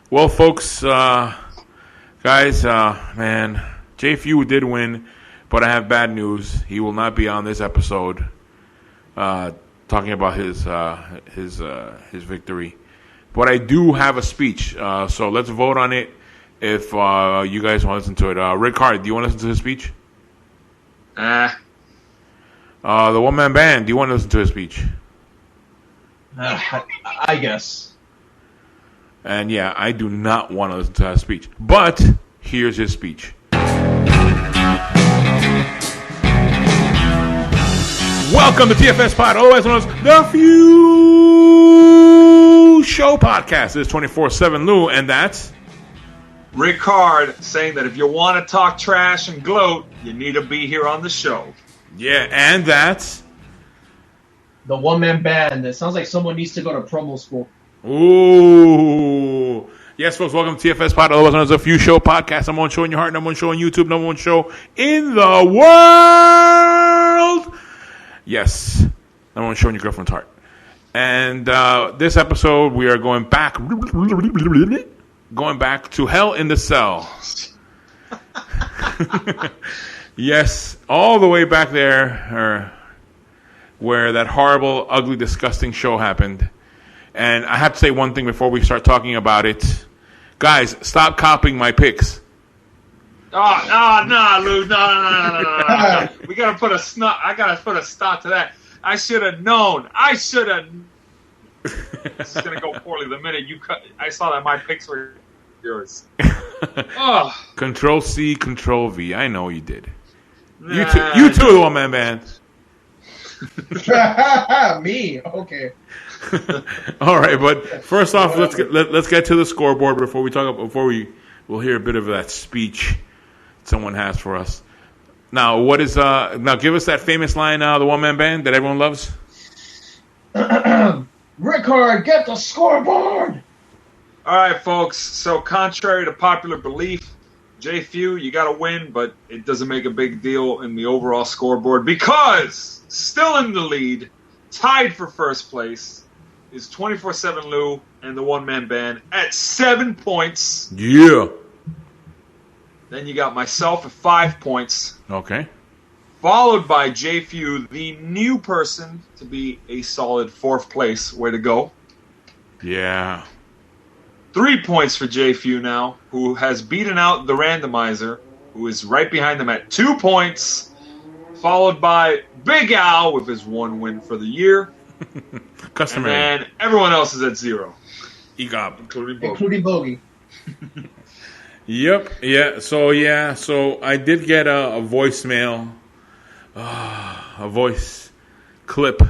Well, folks, guys, man, JFEW did win, but I have bad news. He will not be on this episode talking about his victory. But I do have a speech, so let's vote on it if you guys want to listen to it. Ric-Hard, do you want to listen to his speech? The one-man band, do you want to listen to his speech? I guess. And yeah, I do not want to listen to that speech. But here's his speech. Welcome to TFSPOD, otherwise known as the Few Show Podcast. This is 24/7 Lou, and that's Ric-Hard saying that if you want to talk trash and gloat, you need to be here on the show. Yeah, and that's the one-man band. It sounds like someone needs to go to promo school. Ooh. Yes, folks, welcome to TFSPOD, otherwise known as the Few Show Podcast. Number one show in your heart, number one show on YouTube, number one show in the world. Yes, number one show in your girlfriend's heart. And this episode, we are going back to Hell in the Cell. Yes, all the way back there, where that horrible, ugly, disgusting show happened. And I have to say one thing before we start talking about it. Guys, stop copying my picks. No, Lou, no. We gotta put a I gotta put a stop to that. I should have known. This is gonna go poorly the minute I saw that my picks were yours. Oh. Control C, Control V. I know you did. You too, the one-man band. Me? Okay. All right, but first off, let's get to the scoreboard before we'll hear a bit of that speech someone has for us. Now, now give us that famous line, the one-man band that everyone loves. Ric-Hard, get the scoreboard. All right, folks. So, contrary to popular belief, JFEW, you got to win, but it doesn't make a big deal in the overall scoreboard because still in the lead, tied for first place, is 24/7 Lou and the one-man band at 7 points. Yeah. Then you got myself at 5 points. Okay. Followed by JFEW, the new person to be a solid 4th place. Way to go. Yeah. 3 points for JFEW now, who has beaten out the randomizer, who is right behind them at 2 points. Followed by Big Al with his 1 win for the year. Customary. And everyone else is at 0. EGOB. Including Bogey. Yep. Yeah. So I did get a voicemail, a voice clip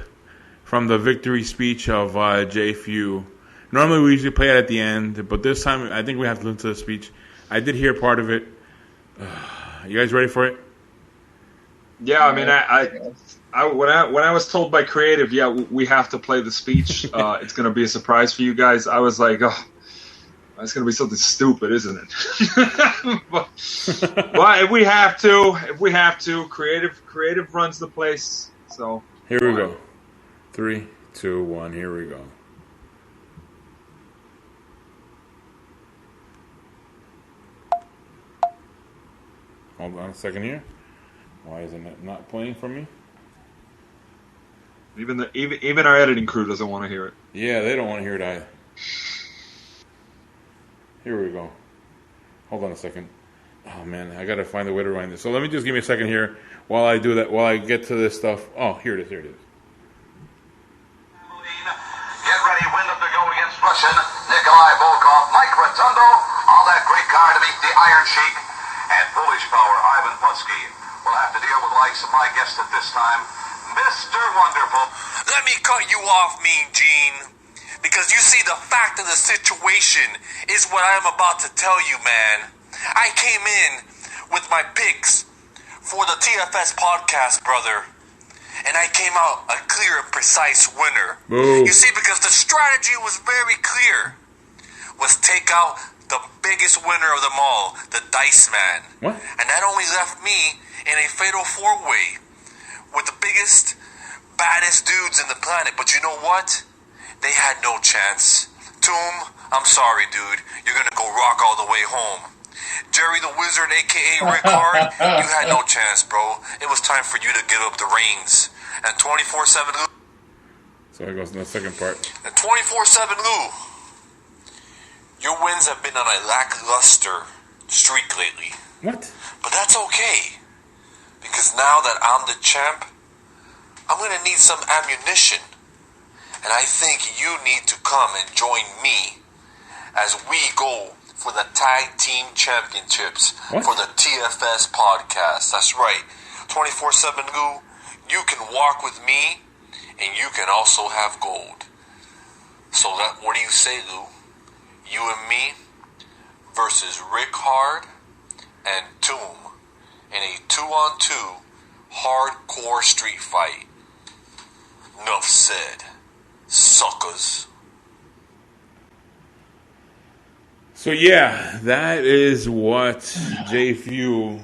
from the victory speech of JFEW. Normally we usually play it at the end, but this time I think we have to listen to the speech. I did hear part of it. You guys ready for it? Yeah, I mean, when I was told by Creative, we have to play the speech. It's going to be a surprise for you guys. I was like, oh, it's going to be something stupid, isn't it? but if we have to, Creative runs the place. So here we go. 3, 2, 1. Here we go. Hold on a second here. Why isn't it not playing for me? Even our editing crew doesn't want to hear it. Yeah, they don't want to hear it either. Here we go. Hold on a second. Oh man, I gotta find a way to rewind this. So let me just give me a second here while I do that. While I get to this stuff. Oh, here it is. Get ready, Wyndham to go against Russian Nikolai Volkov, Mike Rotundo, all that great car to beat the Iron Sheik, and Polish power Ivan Putski. We'll have to deal with the likes of my guest at this time, Mr. Wonderful. Let me cut you off, Mean Gene. Because you see, the fact of the situation is what I'm about to tell you, man. I came in with my picks for the TFS podcast, brother. And I came out a clear and precise winner. Boo. You see, because the strategy was very clear. Was take out the biggest winner of them all, the Dice Man. What? And that only left me in a fatal 4-way with the biggest, baddest dudes in the planet. But you know what? they had no chance. Tomb, I'm sorry, dude. You're gonna go rock all the way home. Jerry the Wizard, a.k.a. Ric-Hard, you had no chance, bro. It was time for you to give up the reins. And 24/7 Lou. So here goes the second part. And 24/7 Lou. Your wins have been on a lackluster streak lately. What? But that's okay. Because now that I'm the champ, I'm going to need some ammunition. And I think you need to come and join me as we go for the Tag Team Championships What? for the TFS podcast. That's right. 24/7 Lou, you can walk with me and you can also have gold. So what do you say, Lou? You and me versus Ric-Hard and Tomb in a 2-on-2 hardcore street fight. Enough said, suckers. So yeah, that is what JFEW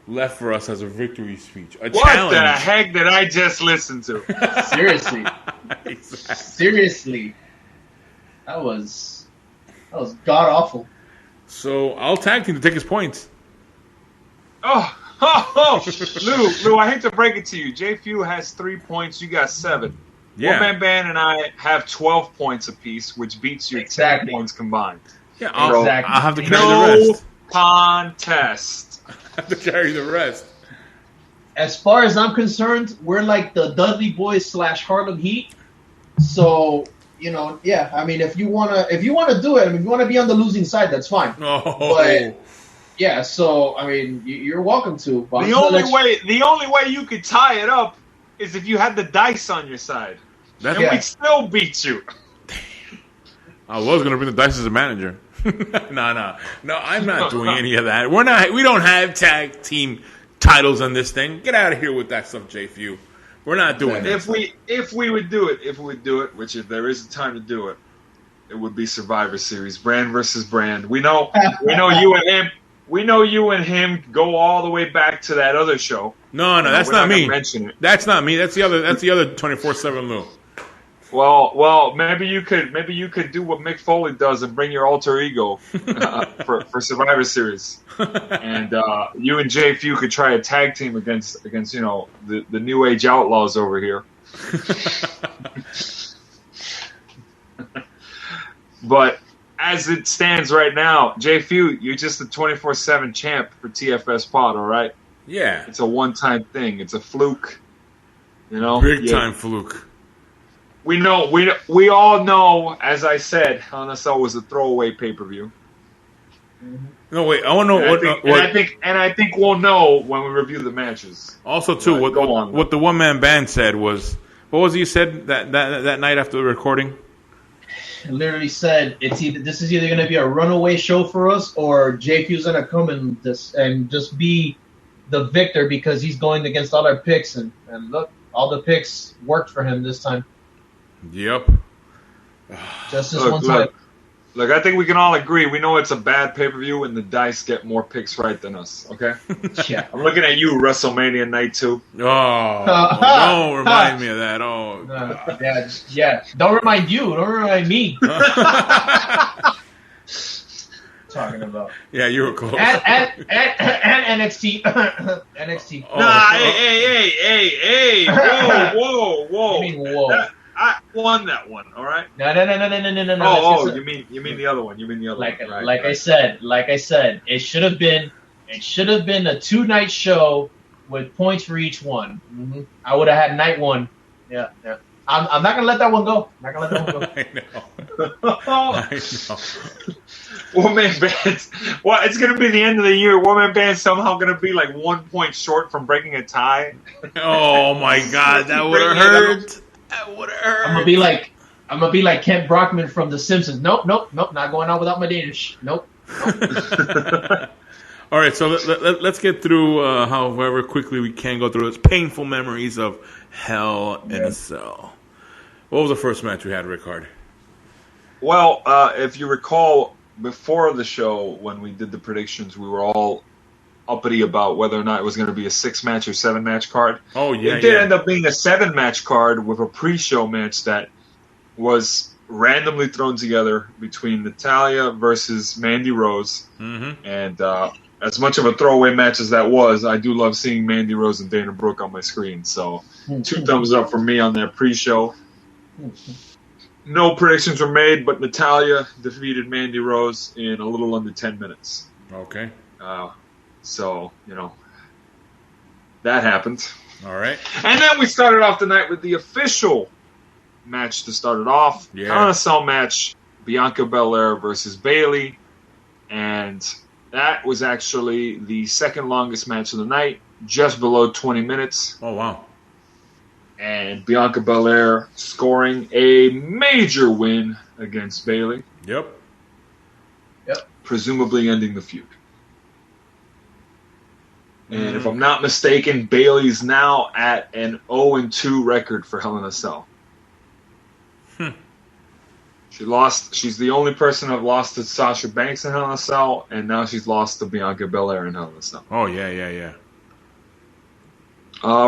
left for us as a victory speech. A What challenge. the heck did I just listen to? Seriously. Exactly. Seriously. That was god awful. So I'll tag team to take his points. Lou, I hate to break it to you. JFEW has 3 points. You got 7. Yeah. One Man Band and I have 12 points apiece, which beats your 10 points combined. Yeah, I'll have to carry No the rest. contest. I have to carry the rest. As far as I'm concerned, we're like the Dudley Boys / Harlem Heat. So, yeah. I mean, if you wanna do it, if you wanna be on the losing side, that's fine. Oh. But yeah, so I mean, you're welcome to. But The only way you could tie it up is if you had the dice on your side, and we'd still beat you. I was gonna bring the dice as a manager. No, I'm not doing any of that. We don't have tag team titles on this thing. Get out of here with that stuff, JFEW. We're not doing that. If we would do it, which if there is a time to do it, it would be Survivor Series, brand versus brand. We know you and him. We know you and him go all the way back to that other show. No, that's not me. Mention it. That's not me. That's the other 24/7 Lou. Well, maybe you could do what Mick Foley does and bring your alter ego for Survivor Series, and you and JFEW could try a tag team against the New Age Outlaws over here. But as it stands right now, JFEW, you're just the 24/7 champ for TFS Pod, all right? Yeah, it's a one-time thing. It's a fluke, Big time fluke. We all know, as I said, NSL was a throwaway pay-per-view. No, wait, I want to know and I think we'll know when we review the matches. Also, too, what the one-man band said was, what was it you said that night after the recording? It literally said this is either going to be a runaway show for us, or JFEW's going to come and just be the victor because he's going against all our picks, and look, all the picks worked for him this time. Yep. Just this one time. Look, I think we can all agree. We know it's a bad pay-per-view, and the dice get more picks right than us. Okay. Yeah. I'm looking at you, WrestleMania Night 2. Oh, don't remind me of that. Oh. Yeah. Don't remind you. Don't remind me. Talking about. Yeah, you were close. And NXT. NXT. Hey! Whoa! I mean, whoa. I won that one. All right. No. Oh, you mean the other one? You mean the other one? Right, like I said, it should have been a 2-night show with points for each one. Mm-hmm. I would have had night 1. Yeah. I'm not gonna let that one go. I know. One-man bands. Well, it's gonna be the end of the year. One-man band's somehow gonna be like 1 point short from breaking a tie. Oh my God, that would have hurt. That would have hurt. I'm gonna be like Kent Brockman from The Simpsons. Nope, not going on without my Danish. Nope. All right, so let's get through however quickly we can go through those painful memories of Hell in a Cell. What was the first match we had, Ric-Hard? Well, if you recall, before the show, when we did the predictions, we were all uppity about whether or not it was going to be a 6-match or 7-match card. Oh, yeah. It did end up being a 7-match card with a pre-show match that was randomly thrown together between Natalya versus Mandy Rose. Mm-hmm. And as much of a throwaway match as that was, I do love seeing Mandy Rose and Dana Brooke on my screen. So 2 thumbs up for me on that pre-show. No predictions were made, but Natalya defeated Mandy Rose in a little under 10 minutes. Okay. So, that happened. All right. And then we started off the night with the official match to start it off. Yeah. Hell in a Cell match, Bianca Belair versus Bayley. And that was actually the second longest match of the night, just below 20 minutes. Oh, wow. And Bianca Belair scoring a major win against Bayley. Yep. Presumably ending the feud. And if I'm not mistaken, Bayley's now at an 0-2 record for Hell in a Cell. She's the only person I've lost to Sasha Banks in Hell in a Cell, and now she's lost to Bianca Belair in Hell in a Cell. Oh, yeah.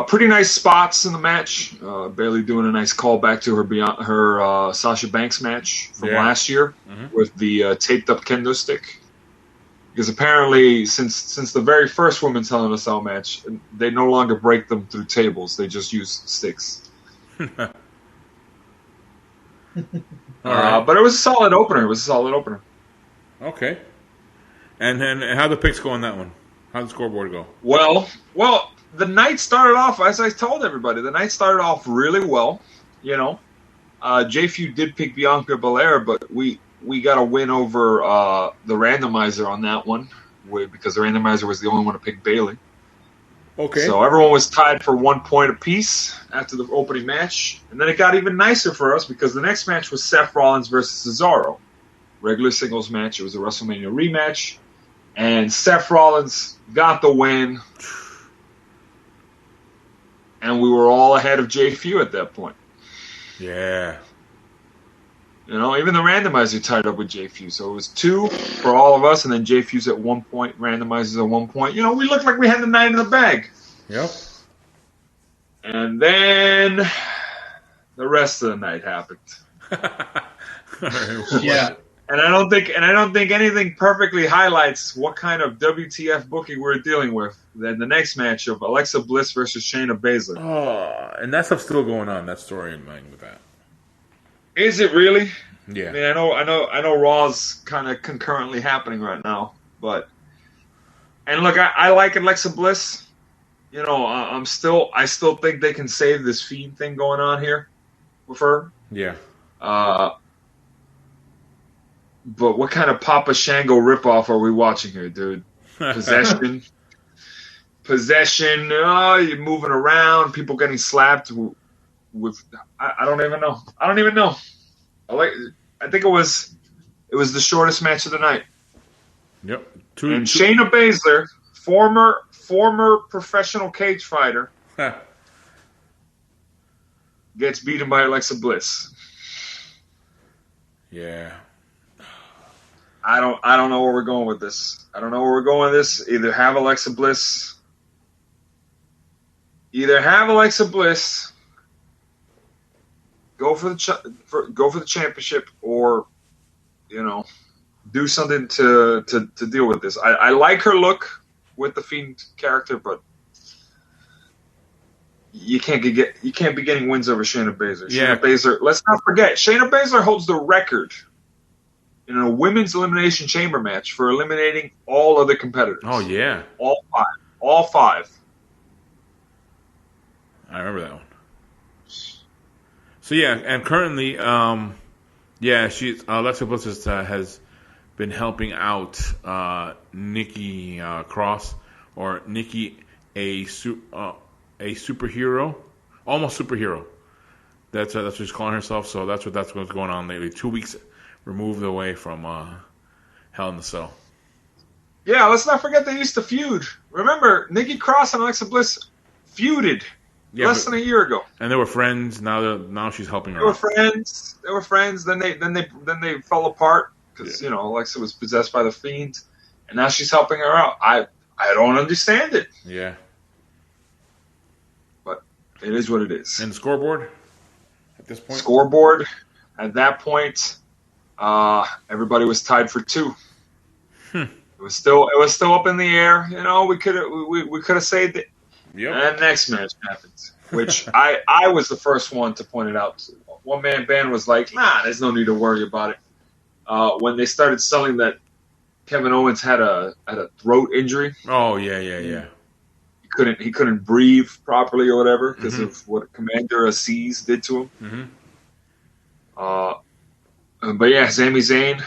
Pretty nice spots in the match. Bayley doing a nice callback to her Sasha Banks match from last year with the taped up kendo stick. Because apparently, since the very first Women's Hell in a Cell match, they no longer break them through tables. They just use sticks. But it was a solid opener. Okay. And then how'd the picks go on that one? How'd the scoreboard go? Well, the night started off, as I told everybody, really well. JFEW did pick Bianca Belair, but we got a win over the randomizer on that one because the randomizer was the only one to pick Bayley. Okay. So everyone was tied for 1 point apiece after the opening match. And then it got even nicer for us because the next match was Seth Rollins versus Cesaro. Regular singles match. It was a WrestleMania rematch. And Seth Rollins got the win. And we were all ahead of JFEW at that point. Yeah. Even the randomizer tied up with JFEW. So it was 2 for all of us, and then JFEW's at 1 point, randomizers at 1 point. We looked like we had the night in the bag. Yep. And then the rest of the night happened. Yeah. And I don't think anything perfectly highlights what kind of WTF booking we're dealing with than the next match of Alexa Bliss versus Shayna Baszler. Oh, and that stuff's still going on. That storyline with that. Is it really? Yeah. I mean, I know Raw's kind of concurrently happening right now, and look, I like Alexa Bliss. I still think they can save this Fiend thing going on here with her. Yeah. But what kind of Papa Shango ripoff are we watching here, dude? Possession. You're moving around, people getting slapped with I don't even know. I think it was the shortest match of the night. Yep. And Shayna Baszler, former professional cage fighter, gets beaten by Alexa Bliss. Yeah. I don't know where we're going with this. Either have Alexa Bliss. Go for the championship, or do something to deal with this. I like her look with the Fiend character, but you can't be getting wins over Shayna Baszler. Yeah. Shayna Baszler. Let's not forget, Shayna Baszler holds the record in a women's elimination chamber match for eliminating all other competitors. Oh yeah. All five. I remember that one. So yeah, and currently, she's Alexa Bliss has been helping out Nikki Cross, or Nikki, a superhero, almost superhero. That's what she's calling herself. So that's what's going on lately. 2 weeks removed away from Hell in the Cell. Yeah, let's not forget they used to feud. Remember, Nikki Cross and Alexa Bliss feuded less than a year ago. And they were friends. Now she's helping her. They were friends. Then they fell apart because Alexa was possessed by the Fiend, and now she's helping her out. I don't understand it. Yeah. But it is what it is. And the scoreboard at this point. Scoreboard At that point, everybody was tied for 2. It was still up in the air. You know, we could have saved it. Yep. And next match happened, which I was the first one to point it out. One man band was like, nah, there's no need to worry about it. When they started selling that Kevin Owens had a throat injury. Oh yeah. He couldn't breathe properly or whatever because of what Commander Aziz did to him. But yeah, Sami Zayn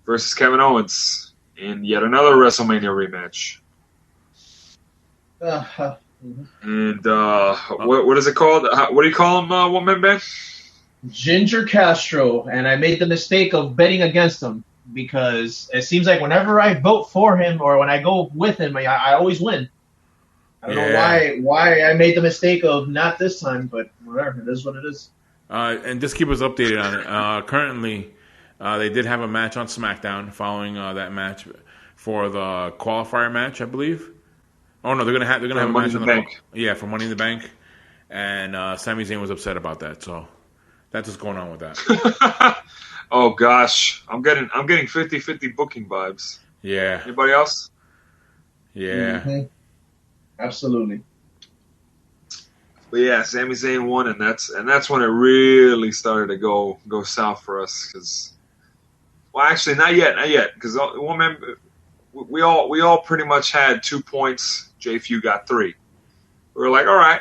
versus Kevin Owens in yet another WrestleMania rematch. And what is it called? What do you call him? One man band? Ginger Castro, and I made the mistake of betting against him because it seems like whenever I vote for him or when I go with him, I always win. I don't know why I made the mistake of not this time, but whatever. It is what it is. And just keep us updated on it. Currently, they did have a match on SmackDown following that match for the qualifier match, I believe. Oh no, they're gonna have a match on the Bank. Yeah, for Money in the Bank, and Sami Zayn was upset about that. So that's what's going on with that. Oh gosh, I'm getting 50-50 booking vibes. Yeah. Anybody else? Yeah. Mm-hmm. Absolutely. But yeah, Sami Zayn won, and that's when it really started to go south for us. Because, well, actually, not yet, because one man, we all pretty much had 2 points. JFEW got 3. We were like, all right,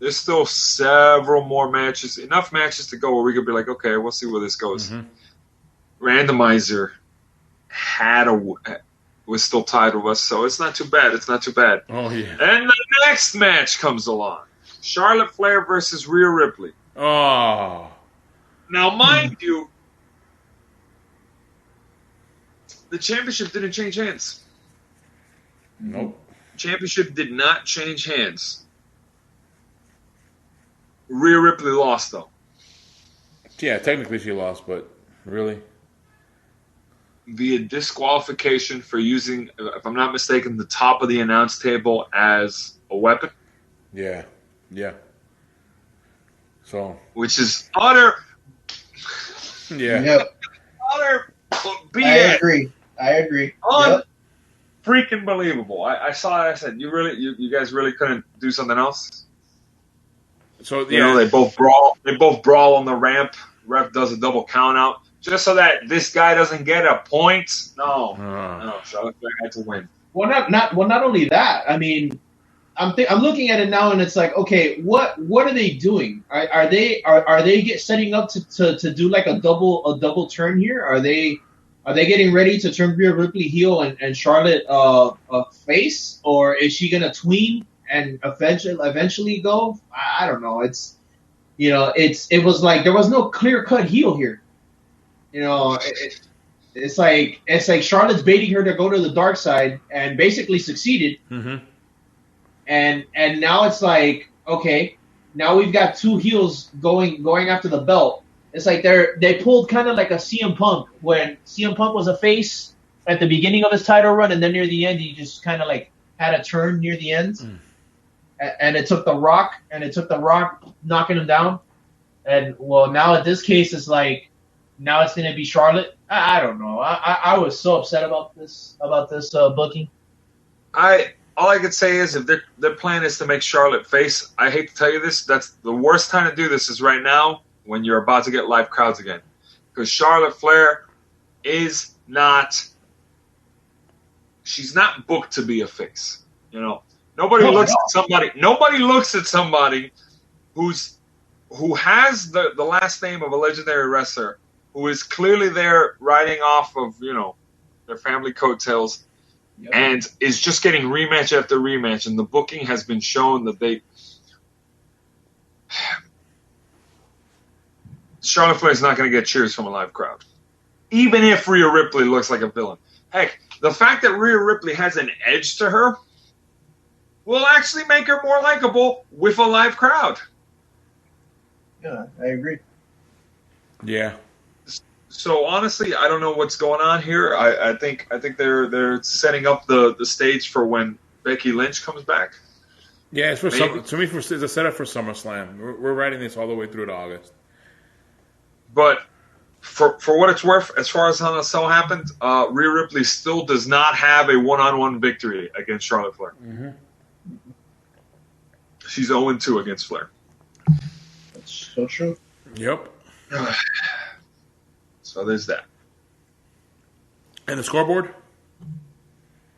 there's still several more matches, enough matches to go where we could be like, okay, we'll see where this goes. Randomizer was still tied with us, so it's not too bad. Oh yeah. And the next match comes along. Charlotte Flair versus Rhea Ripley. Oh. Now, mind you, the championship didn't change hands. Nope. Championship did not change hands. Rhea Ripley lost, though. Yeah, technically she lost, but really? Via disqualification for using, if I'm not mistaken, the top of the announce table as a weapon. Yeah. So. Which is utter. Yeah. Yep. Utter BS. I agree. Freaking believable. I saw it. I said, you guys really couldn't do something else? So yeah. You know, they both brawl on the ramp. Ref does a double count out just so that this guy doesn't get a point. No. Charlotte Flair had to win. Well, not only that. I mean, I'm looking at it now, and it's like, okay, what are they doing? Are they setting up to do like a double turn here? Are they getting ready to turn Rhea Ripley heel and Charlotte face, or is she gonna tween and eventually go? I don't know. It was like there was no clear cut heel here. You know, it's like Charlotte's baiting her to go to the dark side and basically succeeded. And now it's like, okay, now we've got 2 heels going after the belt. It's like they pulled kind of like a CM Punk when CM Punk was a face at the beginning of his title run, and then near the end he just kind of like had a turn near the end, and it took The Rock knocking him down. And well, now in this case it's like now it's going to be Charlotte. I don't know. I was so upset about this booking. All I could say is if their plan is to make Charlotte face, I hate to tell you this, that's the worst time to do this is right now when you're about to get live crowds again. Because Charlotte Flair is not – she's not booked to be a face. You know, nobody looks at somebody who has the last name of a legendary wrestler who is clearly there riding off of, you know, their family coattails. Yep. And is just getting rematch after rematch, and the booking has been shown that Charlotte Flair is not going to get cheers from a live crowd, even if Rhea Ripley looks like a villain. Heck, the fact that Rhea Ripley has an edge to her will actually make her more likable with a live crowd. Yeah, I agree. Yeah. So honestly, I don't know what's going on here. I think they're setting up the stage for when Becky Lynch comes back. Yeah, it's to me it's a setup for SummerSlam. We're writing this all the way through to August. But for what it's worth, as far as Hell in a Cell happened, Rhea Ripley still does not have a one-on-one victory against Charlotte Flair. Mm-hmm. She's 0-2 against Flair. That's so true. Yep. So there's that. And the scoreboard?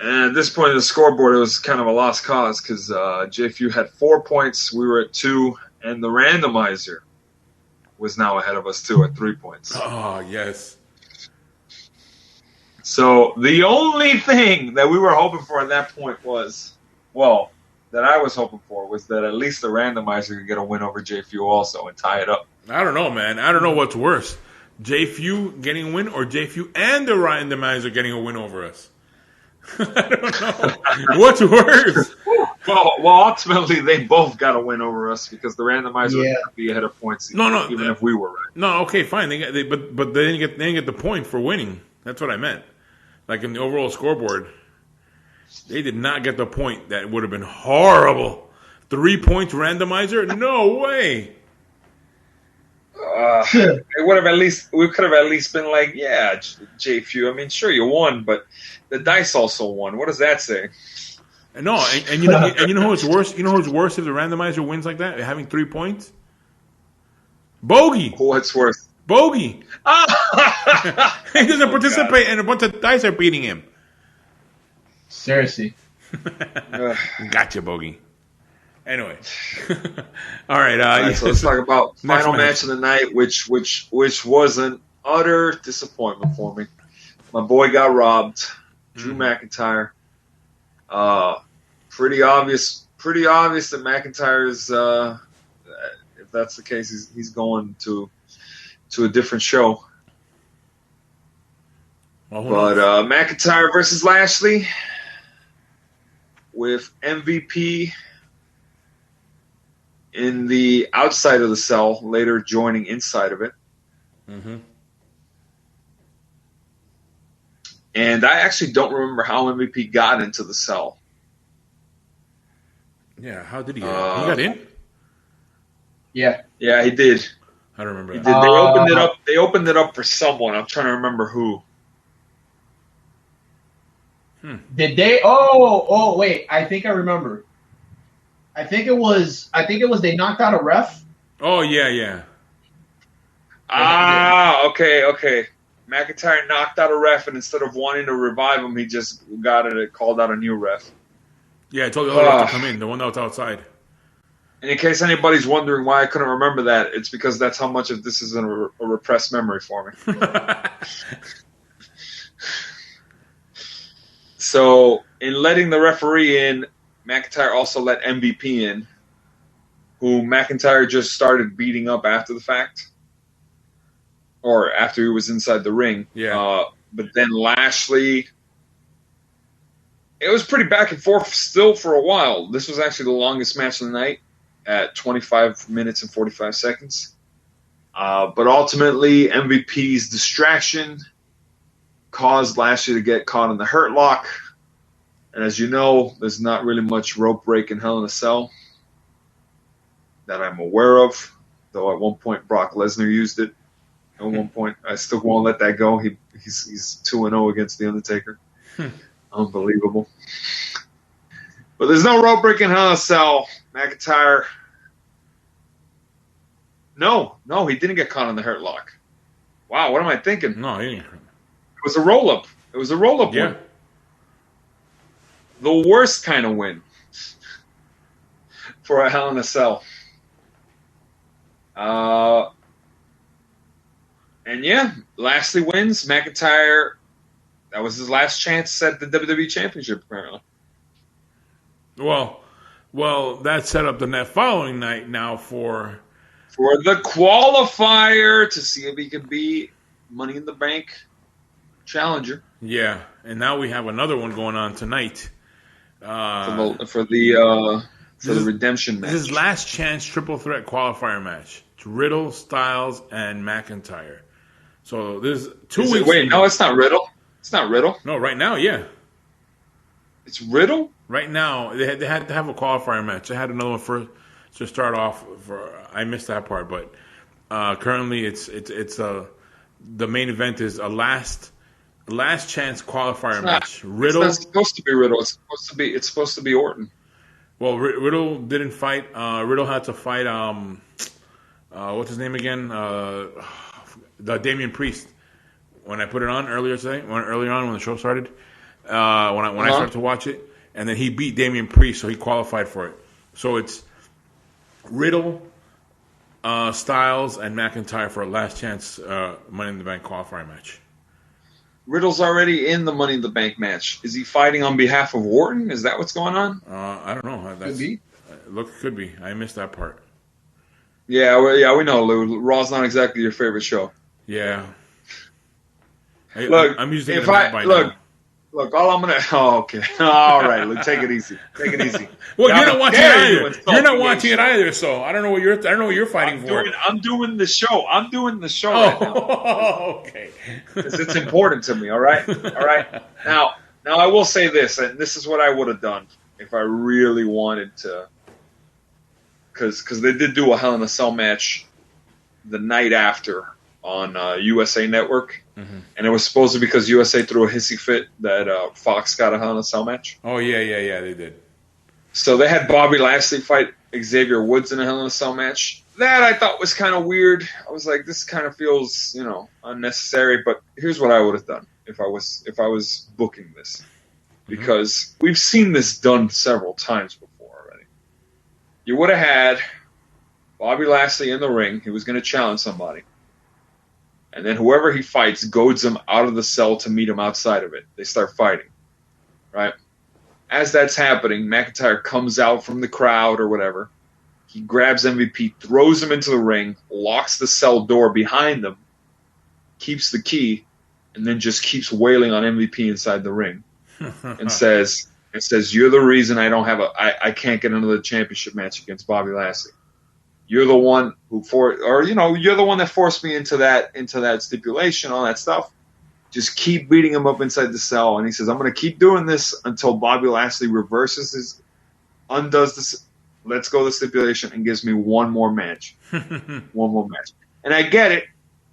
And at this point in the scoreboard, it was kind of a lost cause because JFU had 4 points. We were at 2, and the randomizer was now ahead of us, too, at 3 points. Oh, yes. So the only thing that we were hoping for at that point was, well, that I was hoping for was that at least the randomizer could get a win over JFU also and tie it up. I don't know, man. I don't know what's worse. JFU getting a win or JFU and the randomizer getting a win over us? I don't know. What's worse? Well, ultimately, they both got a win over us because the randomizer would be ahead of points even if we were right. No, okay, fine. But they didn't get the point for winning. That's what I meant. Like in the overall scoreboard, they did not get the point. That would have been horrible. 3 points randomizer? No way. It would have we could have at least been like, yeah, JFU. I mean, sure you won, but the dice also won. What does that say? No, and you know who's worse? You know who's worse if the randomizer wins like that, having 3 points? Bogey. What's worse? Bogey. He doesn't participate, and a bunch of dice are beating him. Seriously. Gotcha, Bogey. Anyway, all right. All right, so let's talk about final match of the night, which was an utter disappointment for me. My boy got robbed. Drew McIntyre. Pretty obvious that McIntyre is. If that's the case, he's going to a different show. Well, but McIntyre versus Lashley with MVP in the outside of the cell, later joining inside of it. Mm-hmm. And I actually don't remember how MVP got into the cell. Yeah, how did he get in? He got in? Yeah. Yeah, he did. I don't remember He that. did. They opened it up. They opened it up for someone. I'm trying to remember who. Did they? Oh, wait. I think I remember. I think it was they knocked out a ref. Oh, yeah. Okay. McIntyre knocked out a ref, and instead of wanting to revive him, he just called out a new ref. Yeah, I told the other ref to come in, the one that was outside. And in case anybody's wondering why I couldn't remember that, it's because that's how much of this is a repressed memory for me. So, in letting the referee in, McIntyre also let MVP in, who McIntyre just started beating up after the fact. Or after he was inside the ring. Yeah. But then Lashley, it was pretty back and forth still for a while. This was actually the longest match of the night at 25 minutes and 45 seconds. But ultimately, MVP's distraction caused Lashley to get caught in the Hurt Lock. And as you know, there's not really much rope break in Hell in a Cell that I'm aware of. Though at one point Brock Lesnar used it. At one point, I still won't let that go. He's 2-0 against The Undertaker. Unbelievable. But there's no rope break in Hell in a Cell. McIntyre. No, he didn't get caught in the Hurt Lock. Wow, what am I thinking? No, he didn't. It was a roll-up. Yeah. Win. The worst kind of win for a Hell in a Cell. And yeah, Lashley wins. McIntyre, that was his last chance at the WWE Championship, apparently. Well, that set up the following night now for the qualifier to see if he could be Money in the Bank challenger. Yeah, and now we have another one going on tonight. For the redemption match. This is last chance triple threat qualifier match. It's Riddle, Styles, and McIntyre. So there's 2 weeks. Wait, no, it's not Riddle. It's not Riddle. No, right now, yeah. It's Riddle? Right now, they had to have a qualifier match. They had another one to start off. I missed that part, but Currently, it's the main event is a last chance qualifier match. Riddle. It's not supposed to be Riddle. It's supposed to be Orton. Well, Riddle didn't fight. Riddle had to fight. What's his name again? The Damian Priest. When I put it on earlier today, earlier on when the show started, when I started to watch it, and then he beat Damian Priest, so he qualified for it. So it's Riddle, Styles, and McIntyre for a last chance Money in the Bank qualifier match. Riddle's already in the Money in the Bank match. Is he fighting on behalf of Orton? Is that what's going on? I don't know. Could be. Could be. I missed that part. Yeah, we know, Lou. Raw's not exactly your favorite show. Yeah. Look, I'm using if the map by now. Look, all I'm gonna. Oh, okay. All right, Lou, take it easy. Take it easy. Well, Now, you're not watching it either. You're not watching it. it either, so I don't know what you're fighting for. I'm doing the show. I'm doing the show right now. Okay. Because it's important to me. All right. Now I will say this, and this is what I would have done if I really wanted to. Because they did do a Hell in a Cell match the night after on USA Network, and it was supposed to be because USA threw a hissy fit that Fox got a Hell in a Cell match. Oh yeah, they did. So they had Bobby Lashley fight Xavier Woods in a Hell in a Cell match. That I thought was kind of weird. I was like, this kind of feels, unnecessary. But here's what I would have done if I was booking this, because we've seen this done several times before already. You would have had Bobby Lashley in the ring. He was going to challenge somebody. And then whoever he fights goads him out of the cell to meet him outside of it. They start fighting, right? As that's happening, McIntyre comes out from the crowd or whatever. He grabs MVP, throws him into the ring, locks the cell door behind them, keeps the key, and then just keeps wailing on MVP inside the ring, and says, "You're the reason I can't get another championship match against Bobby Lashley. You're the one you're the one that forced me into that stipulation, all that stuff. Just keep beating him up inside the cell." And he says, "I'm going to keep doing this until Bobby Lashley undoes this, lets go of the stipulation, and gives me one more match." One more match. And I get it.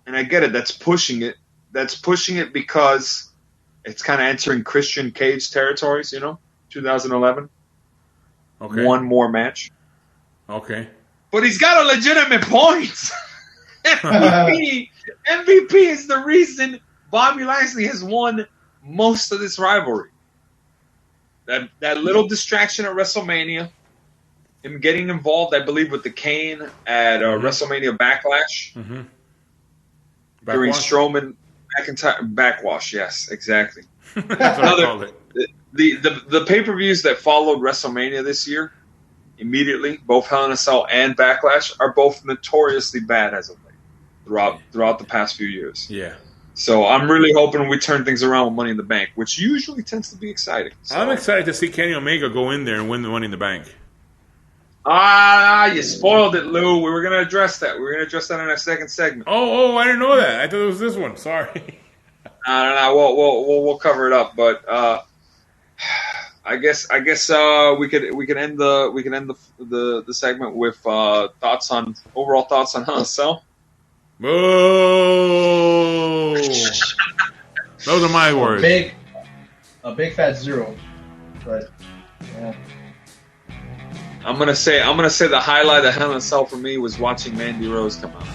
That's pushing it. That's pushing it because it's kind of entering Christian Cage territories, 2011. Okay. One more match. Okay. But he's got a legitimate point. MVP is the reason Bobby Lashley has won most of this rivalry. That little distraction at WrestleMania, him getting involved, I believe, with the cane at WrestleMania Backlash. Mm-hmm. During Strowman McIntyre Backwash, yes, exactly. That's what I called it. The pay-per-views that followed WrestleMania this year, immediately, both Hell in a Cell and Backlash, are both notoriously bad as of late throughout the past few years. Yeah. So I'm really hoping we turn things around with Money in the Bank, which usually tends to be exciting. So, I'm excited to see Kenny Omega go in there and win the Money in the Bank. You spoiled it, Lou. We were going to address that. We were going to address that in our second segment. Oh, I didn't know that. I thought it was this one. Sorry. No. We'll cover it up. But I guess we could end the segment with overall thoughts on Hell in a Cell. Whoa! Those are my words. A big fat zero. But yeah. I'm gonna say the highlight of Hell in a Cell for me was watching Mandy Rose come out.